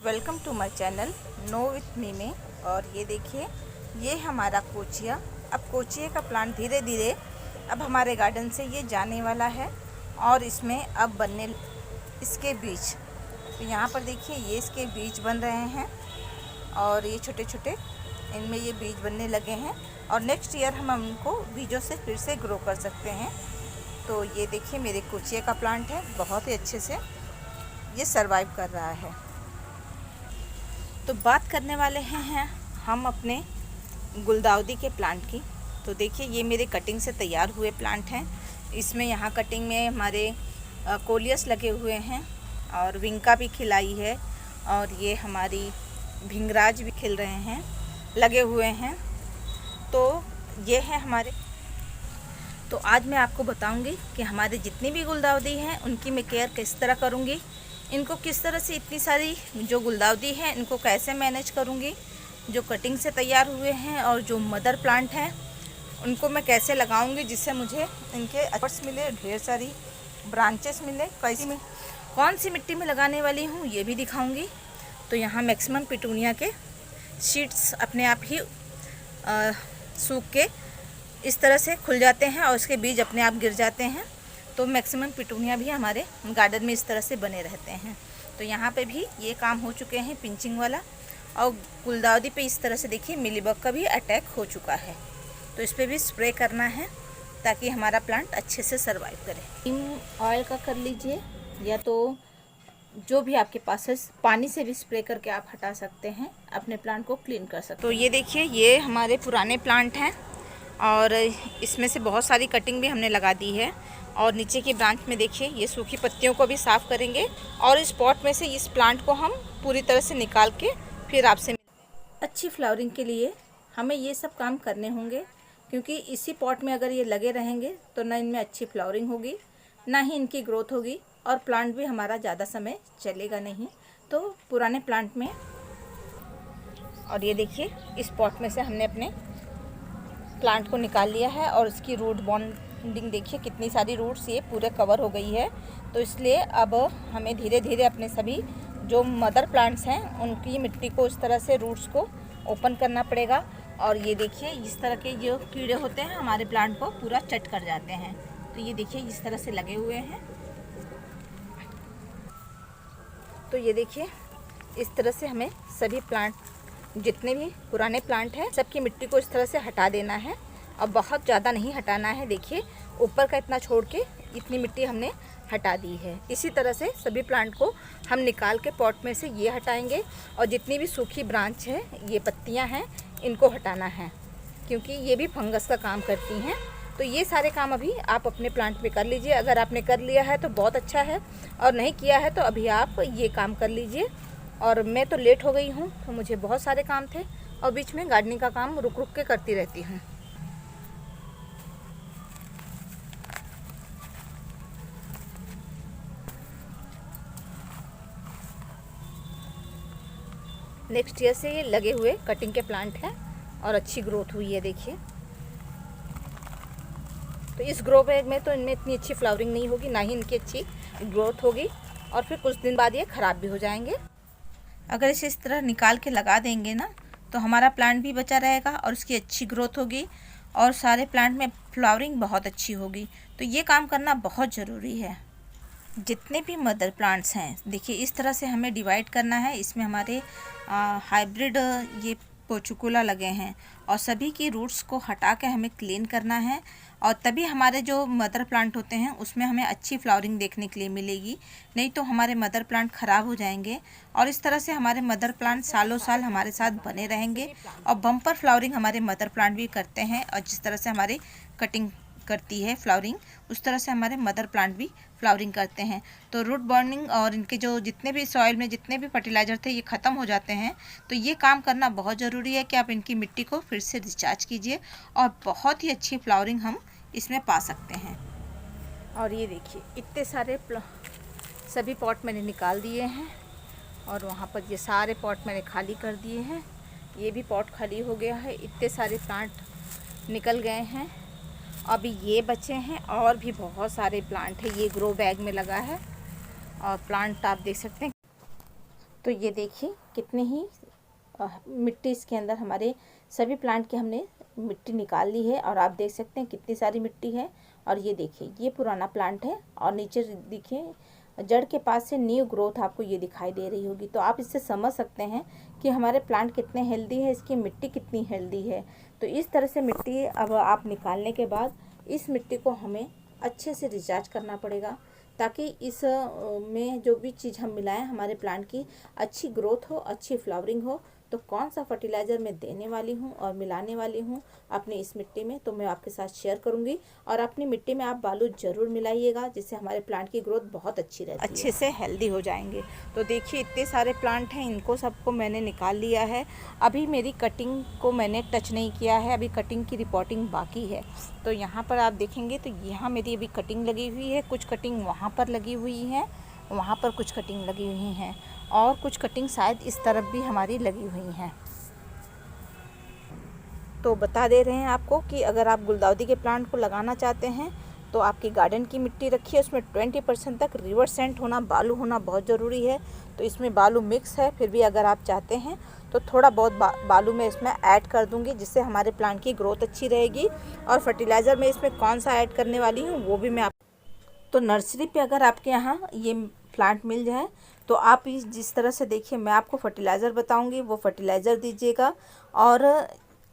Welcome to my channel know with me में। और ये देखिए, ये हमारा कोचिया। अब कोचिया का प्लांट धीरे धीरे अब हमारे गार्डन से ये जाने वाला है और इसमें अब बनने इसके बीज। तो यहाँ पर देखिए, ये इसके बीज बन रहे हैं और ये छोटे छोटे इनमें ये बीज बनने लगे हैं और नेक्स्ट ईयर हम उनको बीजों से फिर से ग्रो कर सकते हैं। तो ये देखिए, मेरे कोचिया का प्लांट है, बहुत ही अच्छे से ये सरवाइव कर रहा है। तो बात करने वाले हैं हम अपने गुलदाउदी के प्लांट की। तो देखिए, ये मेरे कटिंग से तैयार हुए प्लांट हैं। इसमें यहाँ कटिंग में हमारे कोलियस लगे हुए हैं और विंका भी खिलाई है और ये हमारी भिंगराज भी खिल रहे हैं, लगे हुए हैं। तो ये है हमारे। तो आज मैं आपको बताऊंगी कि हमारे जितनी भी गुलदाउदी हैं उनकी मैं केयर किस तरह करूंगी, इनको किस तरह से इतनी सारी जो गुलदाउदी है इनको कैसे मैनेज करूंगी, जो कटिंग से तैयार हुए हैं और जो मदर प्लांट हैं उनको मैं कैसे लगाऊंगी जिससे मुझे इनके एफर्ट्स मिले, ढेर सारी ब्रांचेस मिले। कैसी में कौन सी मिट्टी में लगाने वाली हूँ ये भी दिखाऊंगी। तो यहाँ मैक्सिमम पिटूनिया के शीट्स अपने आप ही सूख के इस तरह से खुल जाते हैं और उसके बीज अपने आप गिर जाते हैं। तो मैक्सिमम पिटूनिया भी हमारे गार्डन में इस तरह से बने रहते हैं। तो यहाँ पे भी ये काम हो चुके हैं पिंचिंग वाला, और गुलदाउदी पे इस तरह से देखिए मिलीबग का भी अटैक हो चुका है। तो इस पर भी स्प्रे करना है ताकि हमारा प्लांट अच्छे से सर्वाइव करे। नीम ऑयल का कर लीजिए या तो जो भी आपके पास है, पानी से भी स्प्रे करके आप हटा सकते हैं, अपने प्लांट को क्लीन कर सकते हैं। तो ये देखिए, ये हमारे पुराने प्लांट हैं और इसमें से बहुत सारी कटिंग भी हमने लगा दी है। और नीचे की ब्रांच में देखिए, ये सूखी पत्तियों को भी साफ़ करेंगे और इस पॉट में से इस प्लांट को हम पूरी तरह से निकाल के फिर आपसे अच्छी फ्लावरिंग के लिए हमें ये सब काम करने होंगे, क्योंकि इसी पॉट में अगर ये लगे रहेंगे तो ना इनमें अच्छी फ्लावरिंग होगी, ना ही इनकी ग्रोथ होगी और प्लांट भी हमारा ज़्यादा समय चलेगा नहीं। तो पुराने प्लांट में, और ये देखिए इस पॉट में से हमने अपने प्लांट को निकाल लिया है और इसकी रूट बॉन्डिंग देखिए, कितनी सारी रूट्स ये पूरे कवर हो गई है। तो इसलिए अब हमें धीरे धीरे अपने सभी जो मदर प्लांट्स हैं उनकी मिट्टी को इस तरह से रूट्स को ओपन करना पड़ेगा। और ये देखिए, इस तरह के जो कीड़े होते हैं हमारे प्लांट को पूरा चट कर जाते हैं। तो ये देखिए इस तरह से लगे हुए हैं। तो ये देखिए, इस तरह से हमें सभी प्लांट, जितने भी पुराने प्लांट हैं सबकी मिट्टी को इस तरह से हटा देना है और बहुत ज़्यादा नहीं हटाना है। देखिए ऊपर का इतना छोड़ के इतनी मिट्टी हमने हटा दी है। इसी तरह से सभी प्लांट को हम निकाल के पॉट में से ये हटाएंगे और जितनी भी सूखी ब्रांच है, ये पत्तियां हैं, इनको हटाना है क्योंकि ये भी फंगस का काम करती हैं। तो ये सारे काम अभी आप अपने प्लांट में कर लीजिए। अगर आपने कर लिया है तो बहुत अच्छा है, और नहीं किया है तो अभी आप ये काम कर लीजिए। और मैं तो लेट हो गई हूँ, तो मुझे बहुत सारे काम थे और बीच में गार्डनिंग का काम रुक रुक के करती रहती हूँ। नेक्स्ट ईयर से ये लगे हुए कटिंग के प्लांट हैं और अच्छी ग्रोथ हुई है देखिए। तो इस ग्रो बैग में तो इनमें इतनी अच्छी फ्लावरिंग नहीं होगी, ना ही इनकी अच्छी ग्रोथ होगी और फिर कुछ दिन बाद ये ख़राब भी हो जाएंगे। अगर इसे इस तरह निकाल के लगा देंगे ना तो हमारा प्लांट भी बचा रहेगा और उसकी अच्छी ग्रोथ होगी और सारे प्लांट में फ्लावरिंग बहुत अच्छी होगी। तो ये काम करना बहुत ज़रूरी है। जितने भी मदर प्लांट्स हैं देखिए, इस तरह से हमें डिवाइड करना है। इसमें हमारे हाइब्रिड ये पोचुकुला लगे हैं और सभी की रूट्स को हटा के हमें क्लीन करना है और तभी हमारे जो मदर प्लांट होते हैं उसमें हमें अच्छी फ्लावरिंग देखने के लिए मिलेगी। नहीं तो हमारे मदर प्लांट ख़राब हो जाएंगे और इस तरह से हमारे मदर प्लांट सालों साल हमारे साथ बने रहेंगे और बम्पर फ्लावरिंग हमारे मदर प्लांट भी करते हैं। और जिस तरह से हमारी कटिंग करती है फ्लावरिंग, उस तरह से हमारे मदर प्लांट भी फ्लावरिंग करते हैं। तो रूट बर्निंग और इनके जो जितने भी सॉइल में जितने भी फर्टिलाइज़र थे ये ख़त्म हो जाते हैं। तो ये काम करना बहुत ज़रूरी है कि आप इनकी मिट्टी को फिर से रिचार्ज कीजिए और बहुत ही अच्छी फ्लावरिंग हम इसमें पा सकते हैं। और ये देखिए, इतने सारे सभी पॉट मैंने निकाल दिए हैं और वहाँ पर ये सारे पॉट मैंने खाली कर दिए हैं। ये भी पॉट खाली हो गया है, इतने सारे प्लांट निकल गए हैं। अभी ये बचे हैं और भी बहुत सारे प्लांट हैं। ये ग्रो बैग में लगा है और प्लांट आप देख सकते हैं। तो ये देखिए कितने ही मिट्टी इसके अंदर हमारे सभी प्लांट की हमने मिट्टी निकाल ली है और आप देख सकते हैं कितनी सारी मिट्टी है। और ये देखिए ये पुराना प्लांट है और नीचे देखिए जड़ के पास से न्यू ग्रोथ आपको ये दिखाई दे रही होगी। तो आप इससे समझ सकते हैं कि हमारे प्लांट कितने हेल्दी है, इसकी मिट्टी कितनी हेल्दी है। तो इस तरह से मिट्टी अब आप निकालने के बाद इस मिट्टी को हमें अच्छे से रिचार्ज करना पड़ेगा, ताकि इस में जो भी चीज़ हम मिलाएं हमारे प्लांट की अच्छी ग्रोथ हो, अच्छी फ्लावरिंग हो। तो कौन सा फर्टिलाइज़र मैं देने वाली हूँ और मिलाने वाली हूँ अपनी इस मिट्टी में, तो मैं आपके साथ शेयर करूँगी। और अपनी मिट्टी में आप बालू ज़रूर मिलाइएगा, जिससे हमारे प्लांट की ग्रोथ बहुत अच्छी रहती है, अच्छे से हेल्दी हो जाएंगे। तो देखिए इतने सारे प्लांट हैं, इनको सबको मैंने निकाल लिया है। अभी मेरी कटिंग को मैंने टच नहीं किया है, अभी कटिंग की रिपोर्टिंग बाकी है। तो यहाँ पर आप देखेंगे तो यहाँ मेरी अभी कटिंग लगी हुई है, कुछ कटिंग वहाँ पर लगी हुई है, वहाँ पर कुछ कटिंग लगी हुई हैं और कुछ कटिंग शायद इस तरफ भी हमारी लगी हुई हैं। तो बता दे रहे हैं आपको कि अगर आप गुलदाउदी के प्लांट को लगाना चाहते हैं तो आपकी गार्डन की मिट्टी रखिए, उसमें 20% तक रिवर सेंट होना, बालू होना बहुत ज़रूरी है। तो इसमें बालू मिक्स है, फिर भी अगर आप चाहते हैं तो थोड़ा बहुत बालू मैं इसमें ऐड कर दूंगी, जिससे हमारे प्लांट की ग्रोथ अच्छी रहेगी। और फर्टिलाइज़र मैं इसमें कौन सा ऐड करने वाली हूँ वो भी मैं आप तो नर्सरी पे अगर आपके यहाँ ये प्लांट मिल जाए तो आप जिस तरह से देखिए मैं आपको फर्टिलाइज़र बताऊंगी वो फर्टिलाइज़र दीजिएगा। और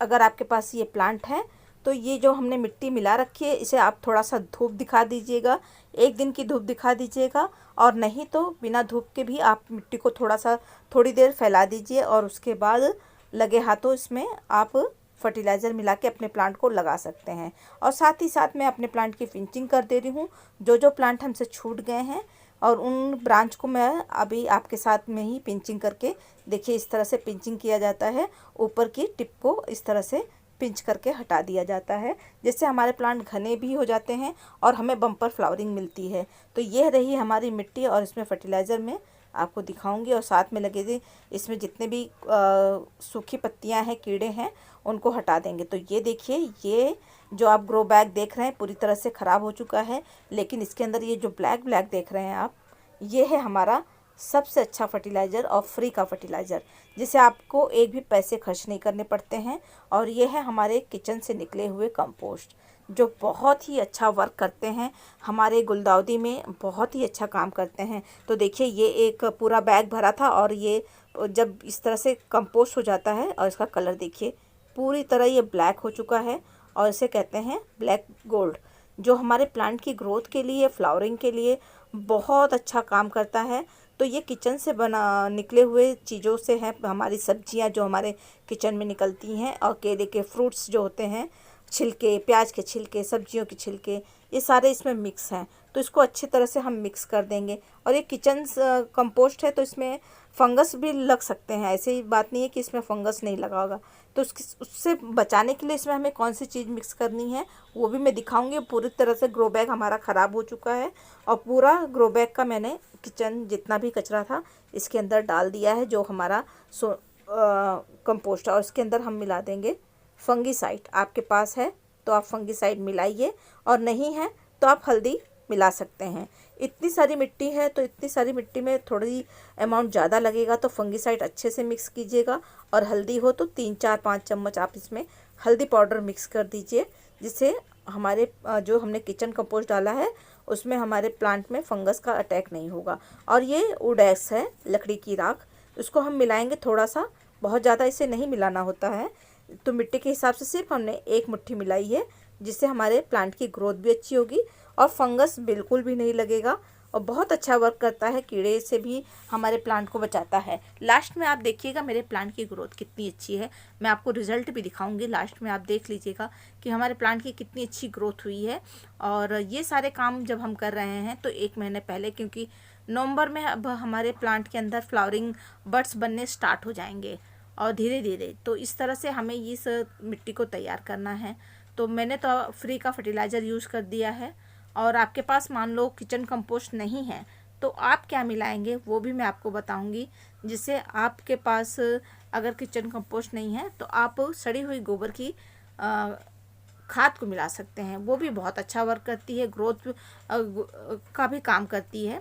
अगर आपके पास ये प्लांट है तो ये जो हमने मिट्टी मिला रखी है इसे आप थोड़ा सा धूप दिखा दीजिएगा, 1 दिन की धूप दिखा दीजिएगा। और नहीं तो बिना धूप के भी आप मिट्टी को थोड़ी देर फैला दीजिए और उसके बाद लगे हाथों इसमें आप फर्टिलाइज़र मिला के अपने प्लांट को लगा सकते हैं। और साथ ही साथ मैं अपने प्लांट की पिंचिंग कर दे रही हूँ, जो प्लांट हमसे छूट गए हैं और उन ब्रांच को मैं अभी आपके साथ में ही पिंचिंग करके देखिए इस तरह से पिंचिंग किया जाता है। ऊपर की टिप को इस तरह से पिंच करके हटा दिया जाता है, जिससे हमारे प्लांट घने भी हो जाते हैं और हमें बम्पर फ्लावरिंग मिलती है। तो ये रही हमारी मिट्टी और इसमें फर्टिलाइज़र में आपको दिखाऊंगी। और साथ में लगे थे इसमें जितने भी सूखी पत्तियां हैं, कीड़े हैं, उनको हटा देंगे। तो ये देखिए ये जो आप ग्रो बैग देख रहे हैं पूरी तरह से ख़राब हो चुका है, लेकिन इसके अंदर ये जो ब्लैक देख रहे हैं आप, ये है हमारा सबसे अच्छा फर्टिलाइज़र और फ्री का फर्टिलाइज़र, जिसे आपको एक भी पैसे खर्च नहीं करने पड़ते हैं। और ये है हमारे किचन से निकले हुए कंपोस्ट, जो बहुत ही अच्छा वर्क करते हैं, हमारे गुलदाउदी में बहुत ही अच्छा काम करते हैं। तो देखिए ये एक पूरा बैग भरा था और ये जब इस तरह से कंपोस्ट हो जाता है और इसका कलर देखिए पूरी तरह ये ब्लैक हो चुका है और इसे कहते हैं ब्लैक गोल्ड, जो हमारे प्लांट की ग्रोथ के लिए, फ्लावरिंग के लिए बहुत अच्छा काम करता है। तो ये किचन से निकले हुए चीज़ों से हैं, हमारी सब्जियां जो हमारे किचन में निकलती हैं और केले के फ्रूट्स जो होते हैं, छिलके, प्याज के छिलके, सब्जियों के छिलके, ये सारे इसमें मिक्स हैं। तो इसको अच्छी तरह से हम मिक्स कर देंगे। और ये किचन कंपोस्ट है तो इसमें फंगस भी लग सकते हैं, ऐसी बात नहीं है कि इसमें फंगस नहीं लगा होगा। तो उससे बचाने के लिए इसमें हमें कौन सी चीज़ मिक्स करनी है वो भी मैं दिखाऊंगी। पूरी तरह से ग्रो बैग हमारा ख़राब हो चुका है और पूरा ग्रो बैग का मैंने किचन जितना भी कचरा था इसके अंदर डाल दिया है, जो हमारा कंपोस्ट है। और इसके अंदर हम मिला देंगे फंगीसाइड। आपके पास है तो आप फंगीसाइड मिलाइए, और नहीं है तो आप हल्दी मिला सकते हैं। इतनी सारी मिट्टी है तो इतनी सारी मिट्टी में थोड़ी अमाउंट ज़्यादा लगेगा, तो फंगीसाइड अच्छे से मिक्स कीजिएगा। और हल्दी हो तो 3, 4, 5 चम्मच आप इसमें हल्दी पाउडर मिक्स कर दीजिए, जिससे हमारे जो हमने किचन कंपोस्ट डाला है उसमें हमारे प्लांट में फंगस का अटैक नहीं होगा। और ये वुडेक्स है, लकड़ी की राख, उसको हम मिलाएंगे थोड़ा सा, बहुत ज़्यादा इसे नहीं मिलाना होता है। तो मिट्टी के हिसाब से सिर्फ हमने 1 मुट्ठी मिलाई है, जिससे हमारे प्लांट की ग्रोथ भी अच्छी होगी और फंगस बिल्कुल भी नहीं लगेगा और बहुत अच्छा वर्क करता है, कीड़े से भी हमारे प्लांट को बचाता है। लास्ट में आप देखिएगा मेरे प्लांट की ग्रोथ कितनी अच्छी है, मैं आपको रिजल्ट भी दिखाऊंगी। लास्ट में आप देख लीजिएगा कि हमारे प्लांट की कितनी अच्छी ग्रोथ हुई है। और ये सारे काम जब हम कर रहे हैं तो 1 महीने पहले, क्योंकि नवंबर में अब हमारे प्लांट के अंदर फ्लावरिंग बड्स बनने स्टार्ट हो जाएंगे और धीरे धीरे, तो इस तरह से हमें इस मिट्टी को तैयार करना है। तो मैंने तो फ्री का फर्टिलाइज़र यूज़ कर दिया है। और आपके पास मान लो किचन कंपोस्ट नहीं है तो आप क्या मिलाएंगे वो भी मैं आपको बताऊंगी। जिससे आपके पास अगर किचन कंपोस्ट नहीं है तो आप सड़ी हुई गोबर की खाद को मिला सकते हैं, वो भी बहुत अच्छा वर्क करती है, ग्रोथ का भी काम करती है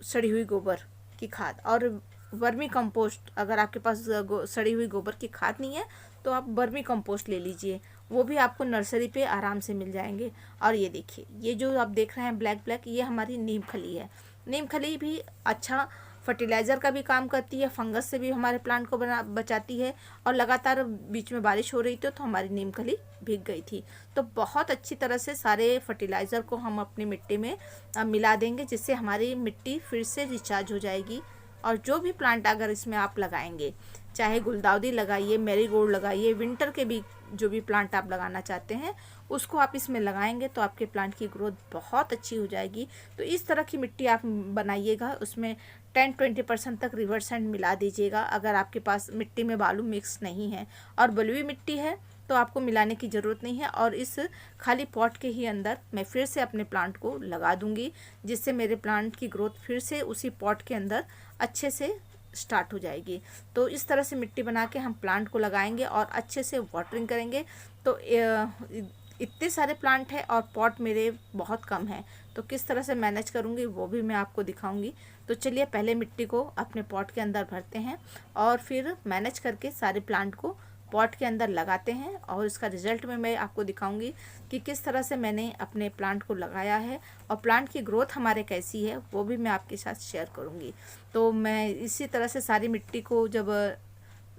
सड़ी हुई गोबर की खाद। और वर्मी कंपोस्ट, अगर आपके पास सड़ी हुई गोबर की खाद नहीं है तो आप वर्मी कंपोस्ट ले लीजिए, वो भी आपको नर्सरी पे आराम से मिल जाएंगे। और ये देखिए, ये जो आप देख रहे हैं ब्लैक ब्लैक, ये हमारी नीम खली है। नीम खली भी अच्छा फर्टिलाइज़र का भी काम करती है, फंगस से भी हमारे प्लांट को बचाती है। और लगातार बीच में बारिश हो रही थी तो हमारी नीम खली भीग गई थी, तो बहुत अच्छी तरह से सारे फर्टिलाइज़र को हम अपनी मिट्टी में मिला देंगे, जिससे हमारी मिट्टी फिर से रिचार्ज हो जाएगी। और जो भी प्लांट अगर इसमें आप लगाएंगे, चाहे गुलदाउदी लगाइए, मैरीगोल्ड लगाइए, विंटर के भी जो भी प्लांट आप लगाना चाहते हैं उसको आप इसमें लगाएंगे तो आपके प्लांट की ग्रोथ बहुत अच्छी हो जाएगी। तो इस तरह की मिट्टी आप बनाइएगा, उसमें 10-20% तक रिवर सैंड मिला दीजिएगा। अगर आपके पास मिट्टी में बालू मिक्स नहीं है और बलुई मिट्टी है तो आपको मिलाने की ज़रूरत नहीं है। और इस खाली पॉट के ही अंदर मैं फिर से अपने प्लांट को लगा दूंगी, जिससे मेरे प्लांट की ग्रोथ फिर से उसी पॉट के अंदर अच्छे से स्टार्ट हो जाएगी। तो इस तरह से मिट्टी बना के हम प्लांट को लगाएंगे और अच्छे से वाटरिंग करेंगे। तो इतने सारे प्लांट हैं और पॉट मेरे बहुत कम है, तो किस तरह से मैनेज करूँगी वो भी मैं आपको दिखाऊंगी। तो चलिए पहले मिट्टी को अपने पॉट के अंदर भरते हैं और फिर मैनेज करके सारे प्लांट को पॉट के अंदर लगाते हैं। और इसका रिज़ल्ट में मैं आपको दिखाऊंगी कि किस तरह से मैंने अपने प्लांट को लगाया है और प्लांट की ग्रोथ हमारे कैसी है, वो भी मैं आपके साथ शेयर करूंगी। तो मैं इसी तरह से सारी मिट्टी को जब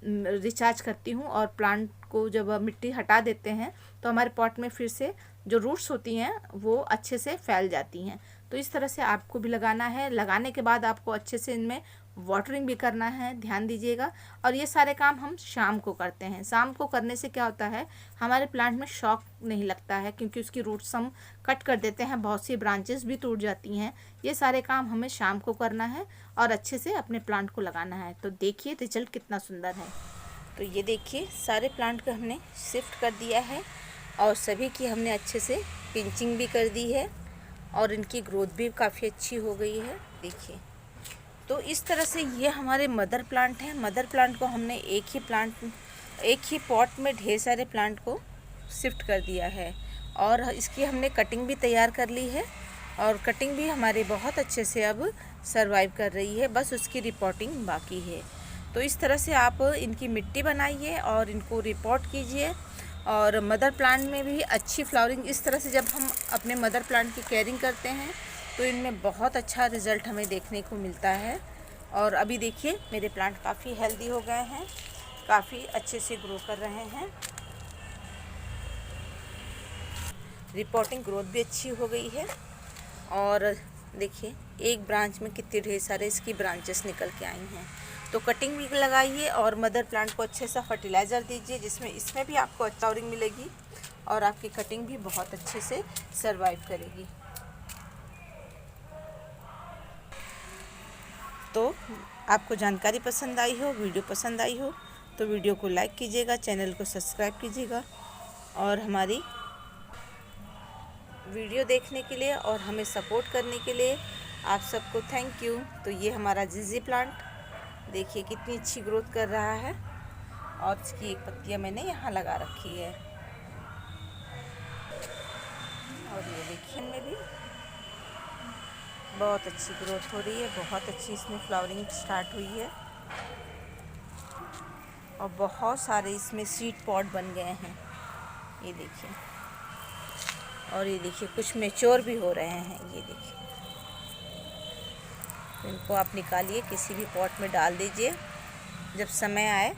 रिचार्ज करती हूँ और प्लांट को जब मिट्टी हटा देते हैं तो हमारे पॉट में फिर से जो रूट्स होती हैं वो अच्छे से फैल जाती हैं। तो इस तरह से आपको भी लगाना है। लगाने के बाद आपको अच्छे से इनमें वाटरिंग भी करना है, ध्यान दीजिएगा। और ये सारे काम हम शाम को करते हैं। शाम को करने से क्या होता है, हमारे प्लांट में शॉक नहीं लगता है, क्योंकि उसकी रूट्स हम कट कर देते हैं, बहुत सी ब्रांचेस भी टूट जाती हैं। ये सारे काम हमें शाम को करना है और अच्छे से अपने प्लांट को लगाना है। तो देखिए रिजल्ट कितना सुंदर है। तो ये देखिए सारे प्लांट को हमने शिफ्ट कर दिया है और सभी की हमने अच्छे से पिंचिंग भी कर दी है और इनकी ग्रोथ भी काफ़ी अच्छी हो गई है। देखिए, तो इस तरह से ये हमारे मदर प्लांट हैं। मदर प्लांट को हमने एक ही पॉट में ढेर सारे प्लांट को शिफ्ट कर दिया है और इसकी हमने कटिंग भी तैयार कर ली है और कटिंग भी हमारे बहुत अच्छे से अब सरवाइव कर रही है, बस उसकी रिपोर्टिंग बाकी है। तो इस तरह से आप इनकी मिट्टी बनाइए और इनको रिपोर्ट कीजिए। और मदर प्लांट में भी अच्छी फ्लावरिंग, इस तरह से जब हम अपने मदर प्लांट की केयरिंग करते हैं तो इनमें बहुत अच्छा रिज़ल्ट हमें देखने को मिलता है। और अभी देखिए मेरे प्लांट काफ़ी हेल्दी हो गए हैं, काफ़ी अच्छे से ग्रो कर रहे हैं। रिपोर्टिंग ग्रोथ भी अच्छी हो गई है। और देखिए एक ब्रांच में कितने ढेर सारे इसकी ब्रांचेस निकल के आई हैं। तो कटिंग भी लगाइए और मदर प्लांट को अच्छे सा फर्टिलाइज़र दीजिए, जिसमें इसमें भी आपको अच्छा फ्लावरिंग मिलेगी और आपकी कटिंग भी बहुत अच्छे से सरवाइव करेगी। तो आपको जानकारी पसंद आई हो, वीडियो पसंद आई हो तो वीडियो को लाइक कीजिएगा, चैनल को सब्सक्राइब कीजिएगा। और हमारी वीडियो देखने के लिए और हमें सपोर्ट करने के लिए आप सबको थैंक यू। तो ये हमारा जिजी प्लांट देखिए कितनी अच्छी ग्रोथ कर रहा है और इसकी एक पत्तियाँ मैंने यहाँ लगा रखी है। और ये देखिए इनमें भी बहुत अच्छी ग्रोथ हो रही है, बहुत अच्छी इसमें फ्लावरिंग स्टार्ट हुई है और बहुत सारे इसमें सीड पॉट बन गए हैं, ये देखिए। और ये देखिए कुछ मैच्योर भी हो रहे हैं, ये देखिए। तो इनको आप निकालिए, किसी भी पॉट में डाल दीजिए, जब समय आए